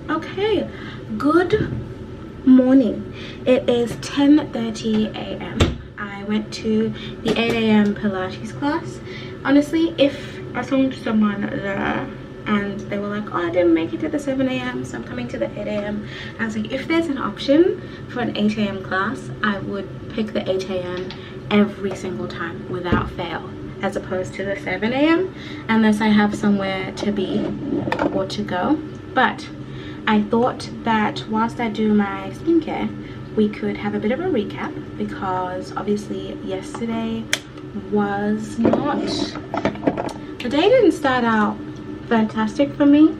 Okay, good morning. It is 10:30 a.m. I went to the 8 a.m. Pilates class. Honestly, if I saw someone there and they were like, oh, I didn't make it to the 7 a.m. so I'm coming to the 8 a.m. I was like, if there's an option for an 8 a.m. class, I would pick the 8 a.m. every single time without fail, as opposed to the 7 a.m. unless I have somewhere to be or to go. But I thought that whilst I do my skincare, we could have a bit of a recap, because obviously yesterday was not, the day didn't start out fantastic for me.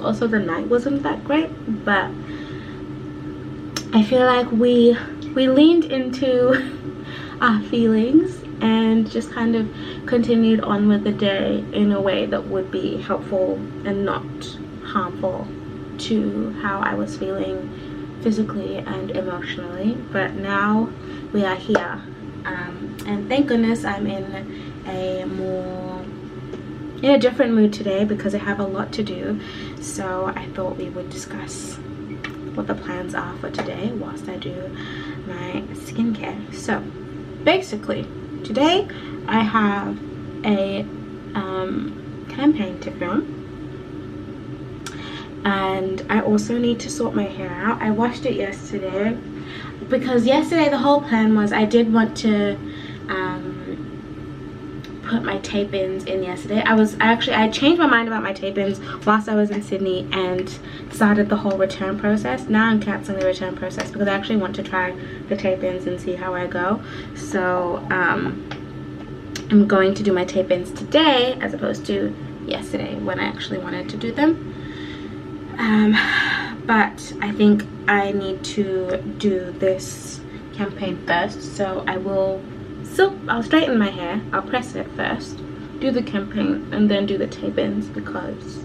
Also the night wasn't that great, but I feel like we leaned into our feelings and just kind of continued on with the day in a way that would be helpful and not harmful to how I was feeling physically and emotionally. But now we are here, and thank goodness I'm in a different mood today, because I have a lot to do. So I thought we would discuss what the plans are for today whilst I do my skincare. So basically, today I have a campaign to film, and I also need to sort my hair out. I washed it yesterday because yesterday the whole plan was I did want to put my tape-ins in yesterday. I changed my mind about my tape-ins whilst I was in Sydney and started the whole return process. Now I'm cancelling the return process because I actually want to try the tape-ins and see how I go. So I'm going to do my tape-ins today as opposed to yesterday when I actually wanted to do them. But I think I need to do this campaign first, so I'll straighten my hair, I'll press it first, do the campaign, and then do the tape-ins, because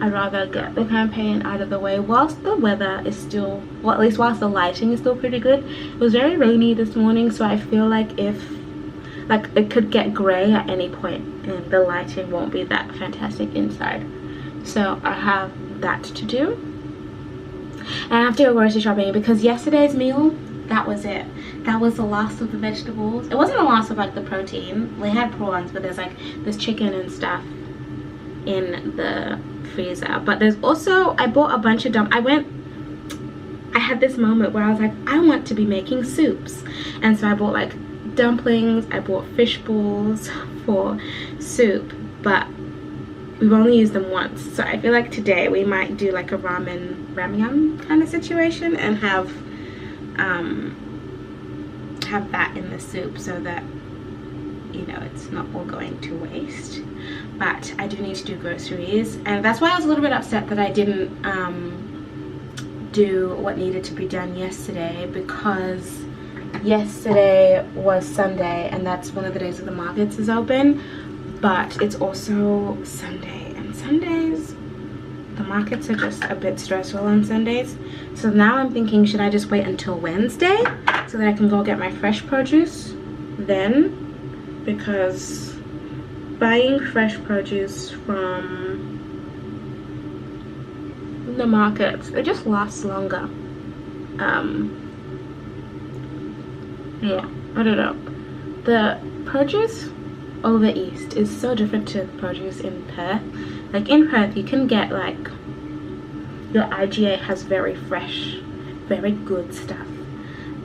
I'd rather get the campaign out of the way whilst the weather is still, well, at least whilst the lighting is still pretty good. It was very rainy this morning, so I feel like it could get grey at any point and the lighting won't be that fantastic inside. So I have that to do, and I have to go grocery shopping because yesterday's meal, that was it. That was the last of the vegetables. It wasn't the last of like the protein. We had prawns, but there's chicken and stuff in the freezer. But there's also, I bought a bunch of I had this moment where I was like, I want to be making soups, and so I bought like dumplings, I bought fish balls for soup, but we've only used them once. So I feel like today we might do like a ramyun kind of situation and have that in the soup, so that, you know, it's not all going to waste. But I do need to do groceries, and that's why I was a little bit upset that I didn't do what needed to be done yesterday, because yesterday was Sunday and that's one of the days that the markets is open, but it's also Sunday, and Sundays the markets are just a bit stressful on Sundays. So now I'm thinking, should I just wait until Wednesday so that I can go get my fresh produce then? Because buying fresh produce from the markets, it just lasts longer. Yeah, I don't know. The produce over east is so different to the produce in Perth. Like in Perth you can get like, your IGA has very fresh, very good stuff,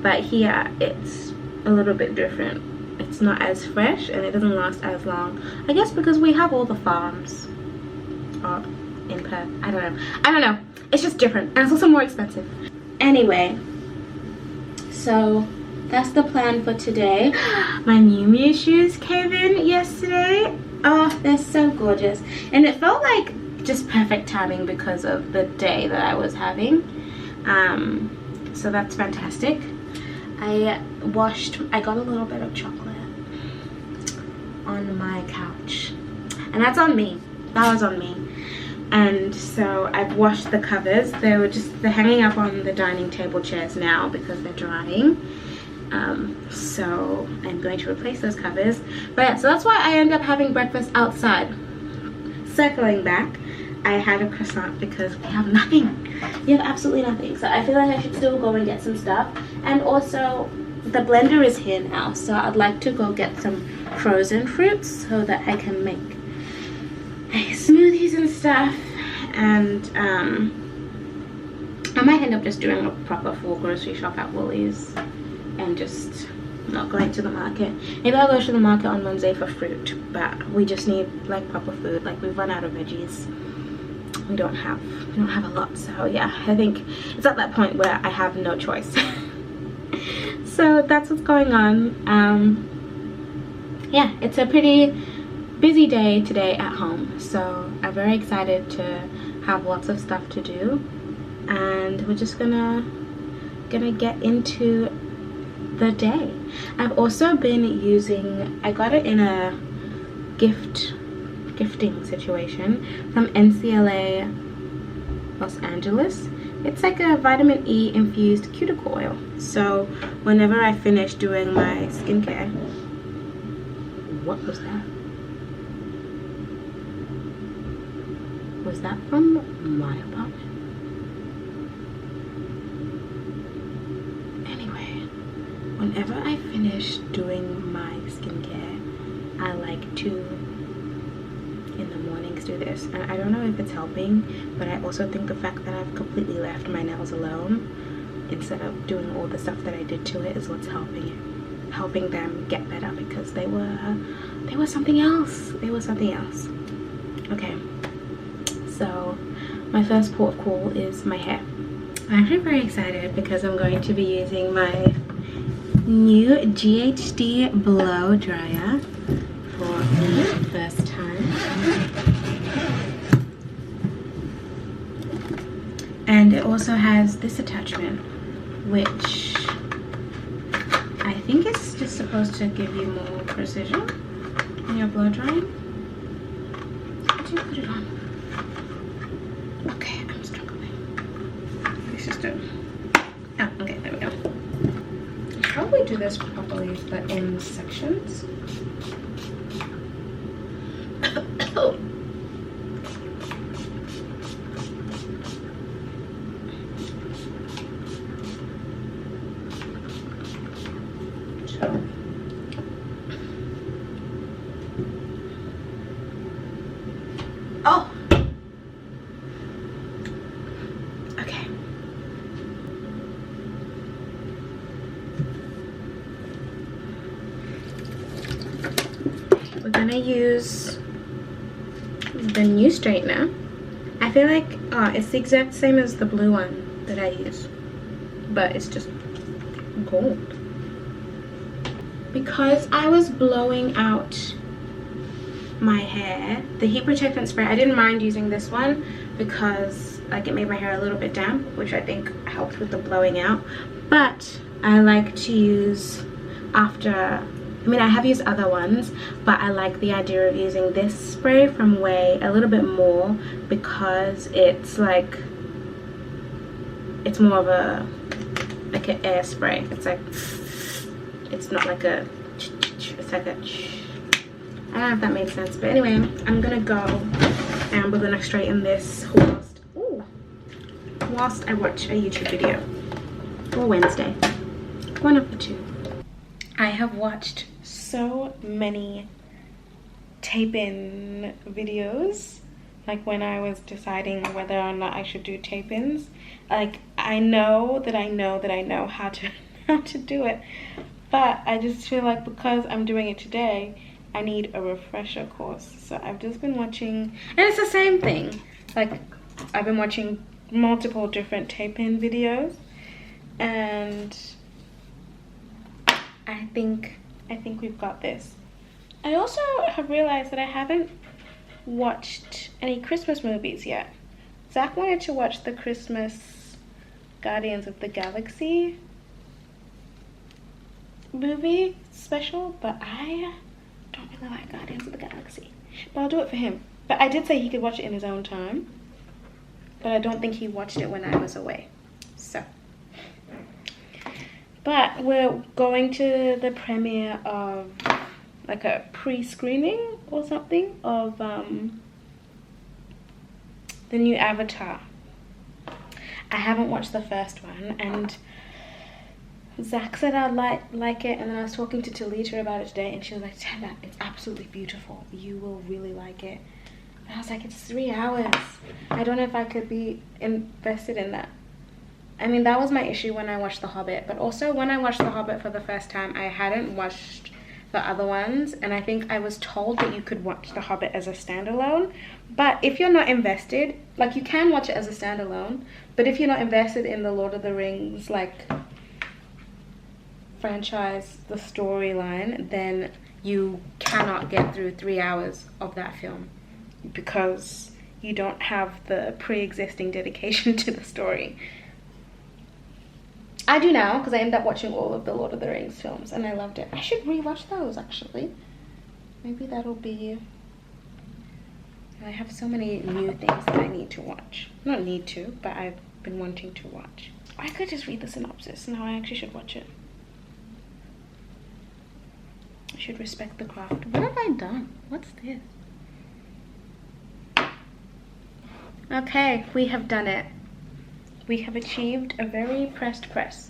but here it's a little bit different. It's not as fresh and it doesn't last as long, I guess because we have all the farms in Perth. I don't know, it's just different, and it's also more expensive. Anyway, so that's the plan for today. My Miu Miu shoes came in yesterday. Oh, they're so gorgeous, and it felt like just perfect timing because of the day that I was having. so that's fantastic. I got a little bit of chocolate on my couch, and that's on me. That was on me. And so I've washed the covers. They're hanging up on the dining table chairs now because they're drying. So I'm going to replace those covers. But yeah, so that's why I end up having breakfast outside. Circling back, I had a croissant because we have nothing. We have absolutely nothing. So I feel like I should still go and get some stuff. And also, the blender is here now, so I'd like to go get some frozen fruits so that I can make smoothies and stuff. And I might end up just doing a proper full grocery shop at Woolies and just not going to the market. Maybe I'll go to the market on Wednesday for fruit, but we just need like proper food. Like, we've run out of veggies. We don't have a lot. So yeah, I think it's at that point where I have no choice. So that's what's going on. Yeah, it's a pretty busy day today at home, so I'm very excited to have lots of stuff to do, and we're just gonna get into the day. I've also been using, I got it in a gifting situation from NCLA Los Angeles. It's like a vitamin E infused cuticle oil. So whenever I finish doing my skincare, what was that? Was that from my apartment? Anyway, whenever I finish doing my skincare, I like to in the mornings do this, and I don't know if it's helping, but I also think the fact that I've completely left my nails alone instead of doing all the stuff that I did to it is what's helping them get better, because they were something else. Okay, so my first port of call is my hair. I'm actually very excited because I'm going to be using my new GHD blow dryer for the first time. And it also has this attachment, which I think is just supposed to give you more precision in your blow drying. How do you put it on? Okay, I'm struggling. This is good. Oh, okay, there we go. I'll probably do this properly, but in sections. Oh! Okay. We're gonna use the new straightener. I feel like it's the exact same as the blue one that I use, but it's just gold. Because I was blowing out my hair, the heat protectant spray, I didn't mind using this one because like it made my hair a little bit damp, which I think helped with the blowing out. But I like to use I have used other ones, but I like the idea of using this spray from Way a little bit more, because it's like, it's more of an air spray. It's like, it's not like a, it's like a, I don't know if that makes sense, but anyway, I'm gonna go and we're gonna straighten this whilst I watch a YouTube video, or Wednesday, one of the two. I have watched so many tape-in videos, like when I was deciding whether or not I should do tape-ins. Like, I know how to do it, but I just feel like because I'm doing it today, I need a refresher course. So I've just been watching, and it's the same thing. Like, I've been watching multiple different tape-in videos, and I think we've got this. I also have realized that I haven't watched any Christmas movies yet. Zach wanted to watch the Christmas Guardians of the Galaxy movie special, but I don't really like Guardians of the Galaxy. But I'll do it for him. But I did say he could watch it in his own time, but I don't think he watched it when I was away. So, but we're going to the premiere of like a pre-screening or something of the new Avatar. I haven't watched the first one, and Zach said I'd like it, and then I was talking to Talita about it today, and she was like, Tanda, it's absolutely beautiful. You will really like it. And I was like, it's 3 hours. I don't know if I could be invested in that. I mean, that was my issue when I watched The Hobbit, but also when I watched The Hobbit for the first time, I hadn't watched the other ones, and I think I was told that you could watch The Hobbit as a standalone, but if you're not invested, like, you can watch it as a standalone, but if you're not invested in the Lord of the Rings, like, franchise, the storyline, then you cannot get through 3 hours of that film because you don't have the pre-existing dedication to the story. I do now, because I ended up watching all of the Lord of the Rings films and I loved it. I should rewatch those, actually. Maybe that'll be... I have so many new things that I need to watch. Not need to, but I've been wanting to watch. I could just read the synopsis. No, I actually should watch it. I should respect the craft. What have I done? What's this? Okay, we have done it. We have achieved a very pressed press.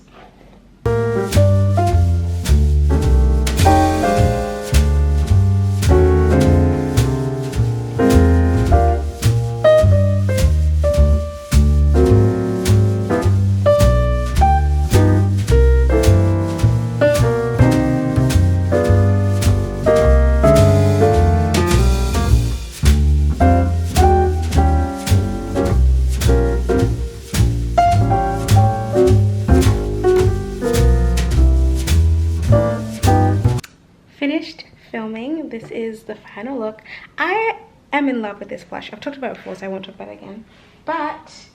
Finished filming. This is the final look. I am in love with this blush. I've talked about it before, so I won't talk about it again. But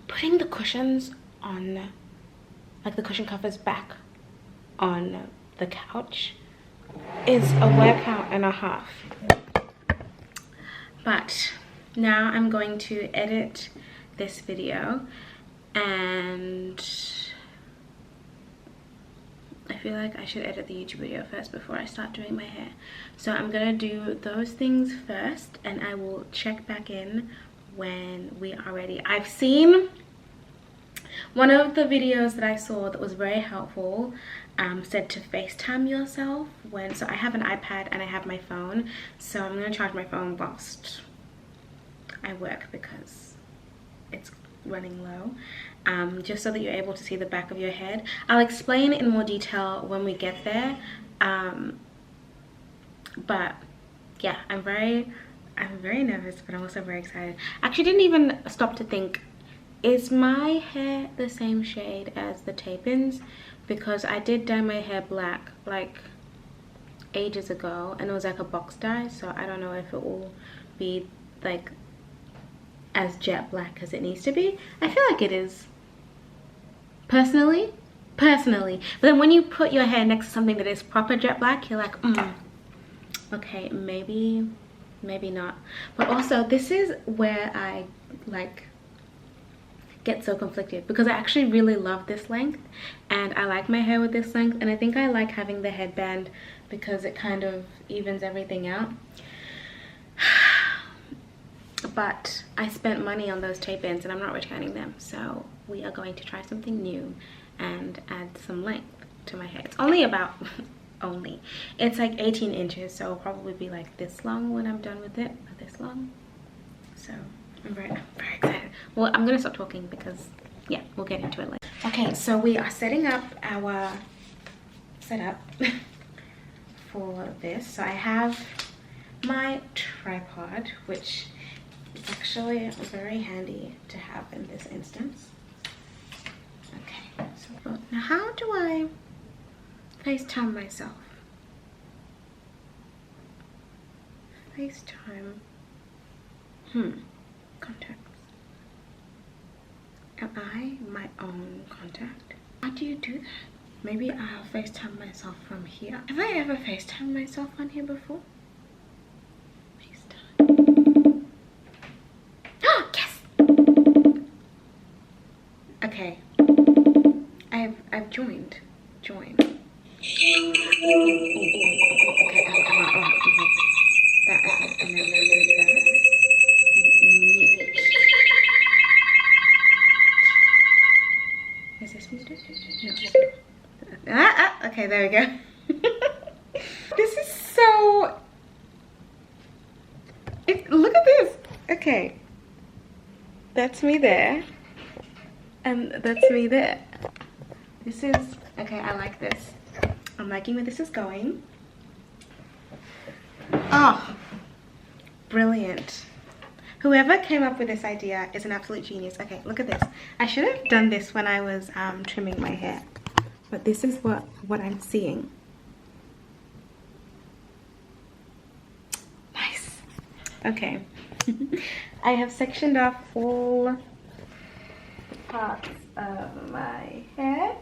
putting the cushions on, like the cushion covers back on the couch is a workout and a half. But now I'm going to edit this video, and I feel like I should edit the YouTube video first before I start doing my hair. So I'm gonna do those things first, and I will check back in when we are ready. I've seen one of the videos that I saw that was very helpful, said to FaceTime yourself when, so I have an iPad and I have my phone, so I'm gonna charge my phone whilst I work because it's running low. Just so that you're able to see the back of your head. I'll explain in more detail when we get there, but yeah, I'm very nervous, but I'm also very excited. Actually didn't even stop to think, is my hair the same shade as the tape-ins? Because I did dye my hair black like ages ago, and it was like a box dye, so I don't know if it will be like as jet black as it needs to be. I feel like it is, personally, but then when you put your hair next to something that is proper jet black, you're like, okay, maybe not. But also, this is where I like get so conflicted, because I actually really love this length and I like my hair with this length, and I think I like having the headband because it kind of evens everything out. But I spent money on those tape-ins and I'm not returning them, so we are going to try something new and add some length to my hair. It's only about it's like 18 inches, so it'll probably be like this long when I'm done with it, or this long. So I'm very excited. Well, I'm gonna stop talking because yeah, we'll get into it later. Okay, so we are setting up our setup for this. So I have my tripod, which is actually very handy to have in this instance. Okay, so now how do I FaceTime myself? FaceTime. Contacts. Am I my own contact? How do you do that? Maybe I'll FaceTime myself from here. Have I ever FaceTimed myself on here before? FaceTime. Oh, yes! Okay. I've joined. Join. Okay. That, and then mute. Is this muted? No. Okay, there we go. This is so... look at this. Okay. That's me there. And that's me there. This is... okay, I like this. I'm liking where this is going. Oh, brilliant. Whoever came up with this idea is an absolute genius. Okay, look at this. I should have done this when I was trimming my hair. But this is what I'm seeing. Nice. Okay. I have sectioned off all parts of my hair.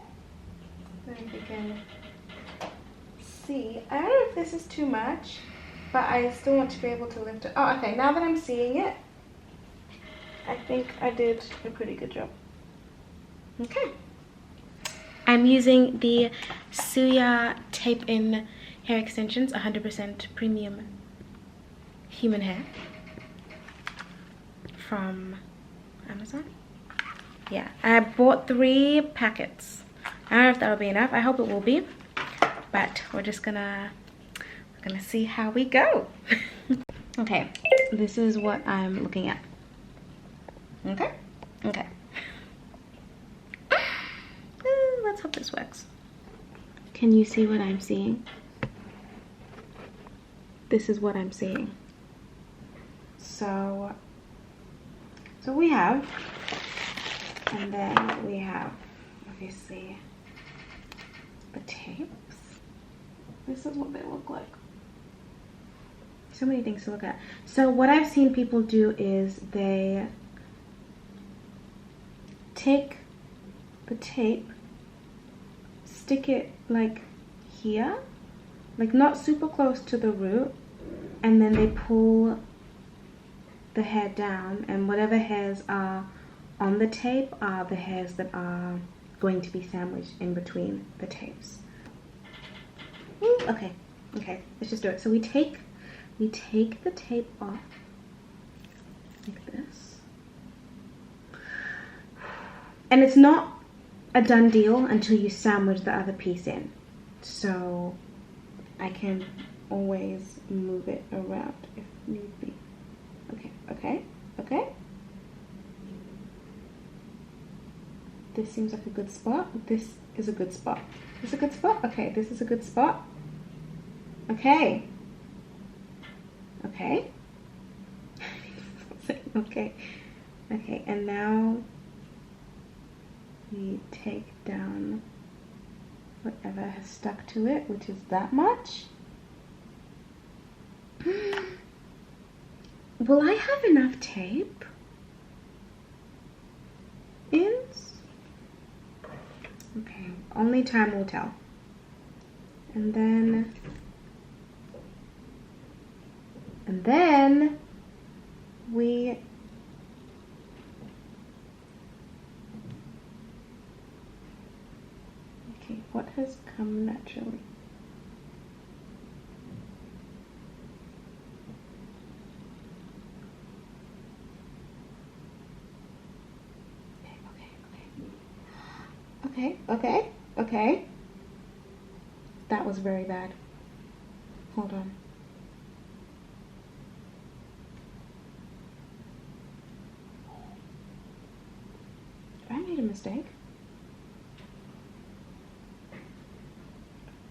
So you can see. I don't know if this is too much, but I still want to be able to lift it. Oh, okay. Now that I'm seeing it, I think I did a pretty good job. Okay. I'm using the Suya Tape-In Hair Extensions, 100% premium human hair from Amazon. Yeah, I bought 3 packets. I don't know if that'll be enough. I hope it will be, but we're gonna see how we go. Okay, this is what I'm looking at. Okay. Let's hope this works. Can you see what I'm seeing? This is what I'm seeing. So we have, and then we have obviously the tapes. This is what they look like. So many things to look at. So what I've seen people do is they take the tape, stick it like here, like not super close to the root, and then they pull the hair down, and whatever hairs are on the tape are the hairs that are going to be sandwiched in between the tapes. Ooh, okay, let's just do it. So we take the tape off like this, and it's not a done deal until you sandwich the other piece in. So I can always move it around if need be. Okay. This seems like a good spot. This is a good spot. This is a good spot? Okay, this is a good spot. Okay. Okay, and now we take down whatever has stuck to it, which is that much. Will I have enough tape? Okay, only time will tell. And then we okay, what has come naturally? Okay. That was very bad. Hold on. Did I made a mistake?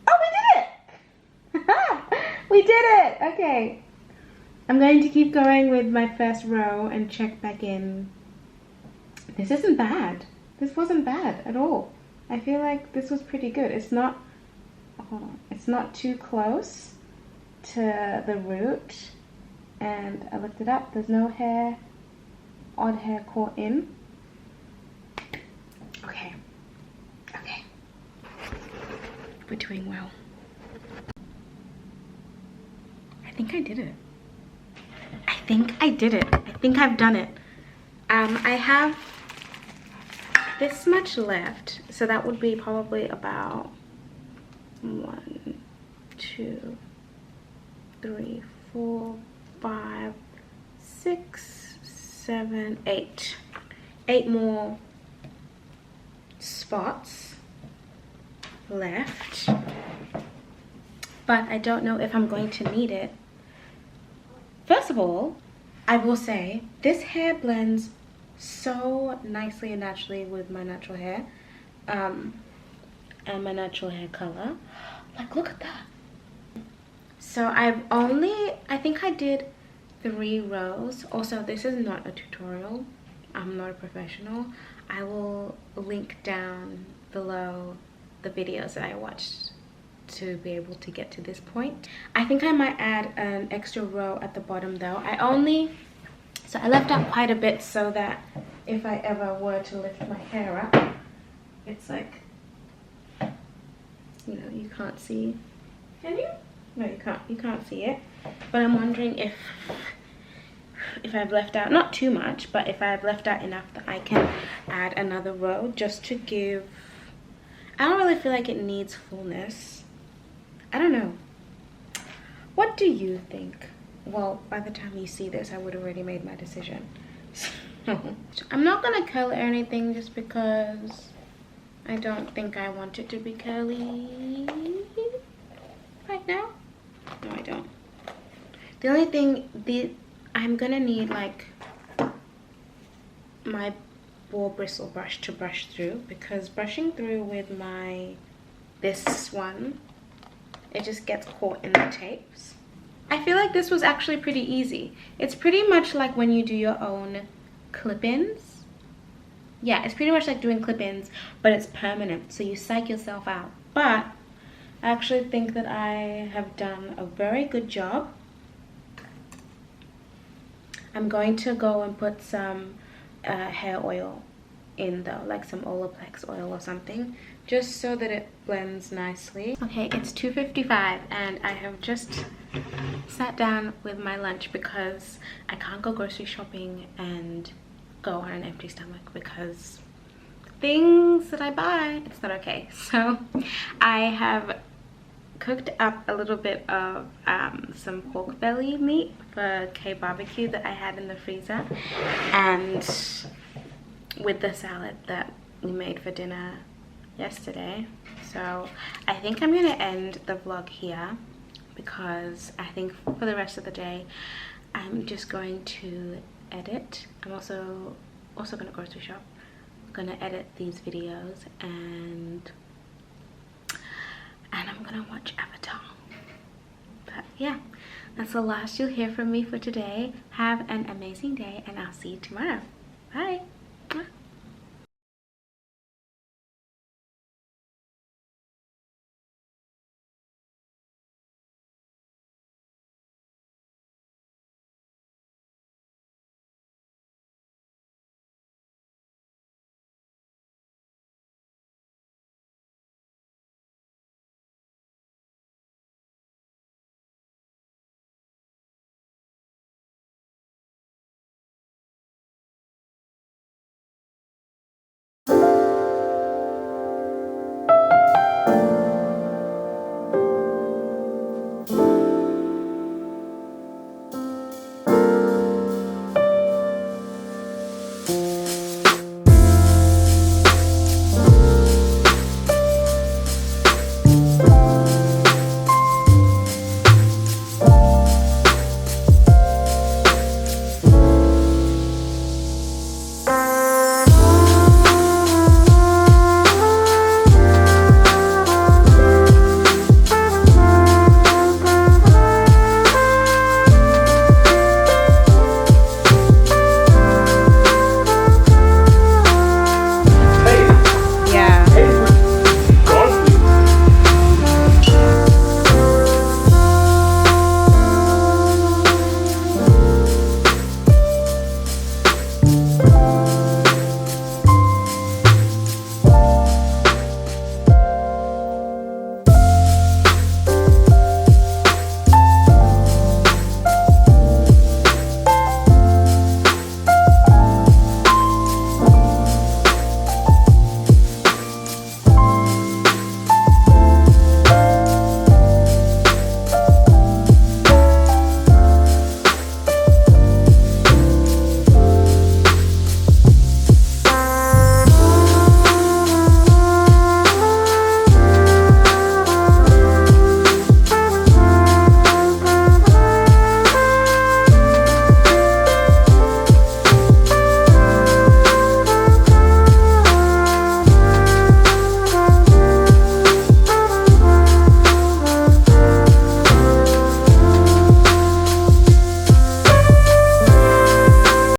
Oh, we did it! We did it! Okay. I'm going to keep going with my first row and check back in. This isn't bad. This wasn't bad at all. I feel like this was pretty good. It's not, hold on, it's not too close to the root. And I looked it up. There's no hair, odd hair caught in. We're doing well. I think I did it. I think I did it. I think I've done it. I have this much left, so that would be probably about 1, 2, 3, 4, 5, 6, 7, 8. 8 more spots left, but I don't know if I'm going to need it. First of all, I will say this hair blends so nicely and naturally with my natural hair, and my natural hair color. Like, look at that. So I think I did 3 rows. Also, this is not a tutorial. I'm not a professional. I will link down below the videos that I watched to be able to get to this point. I think I might add an extra row at the bottom though. So I left out quite a bit so that if I ever were to lift my hair up, it's like, you know, you can't see. Can you? No, you can't see it. But I'm wondering if I've left out, not too much, but if I've left out enough that I can add another row just to give, I don't really feel like it needs fullness. I don't know. What do you think? Well, by the time you see this, I would have already made my decision. So, I'm not gonna curl it or anything just because I don't think I want it to be curly right now. No, I don't. The only thing, I'm gonna need like my ball bristle brush to brush through, because brushing through with this one, it just gets caught in the tapes. I feel like this was actually pretty easy. It's pretty much like when you do your own clip-ins. Yeah, it's pretty much like doing clip-ins, but it's permanent, so you psych yourself out. But I actually think that I have done a very good job. I'm going to go and put some hair oil in though, like some Olaplex oil or something, just so that it blends nicely. Okay, it's 2:55 and I have just sat down with my lunch because I can't go grocery shopping and go on an empty stomach, because things that I buy, it's not okay. So I have cooked up a little bit of some pork belly meat for K barbecue that I had in the freezer, and with the salad that we made for dinner yesterday. So I think I'm gonna end the vlog here, because I think for the rest of the day I'm just going to edit. I'm also gonna grocery shop. I'm gonna edit these videos and I'm gonna watch Avatar. But yeah, that's the last you'll hear from me for today. Have an amazing day and I'll see you tomorrow. Bye.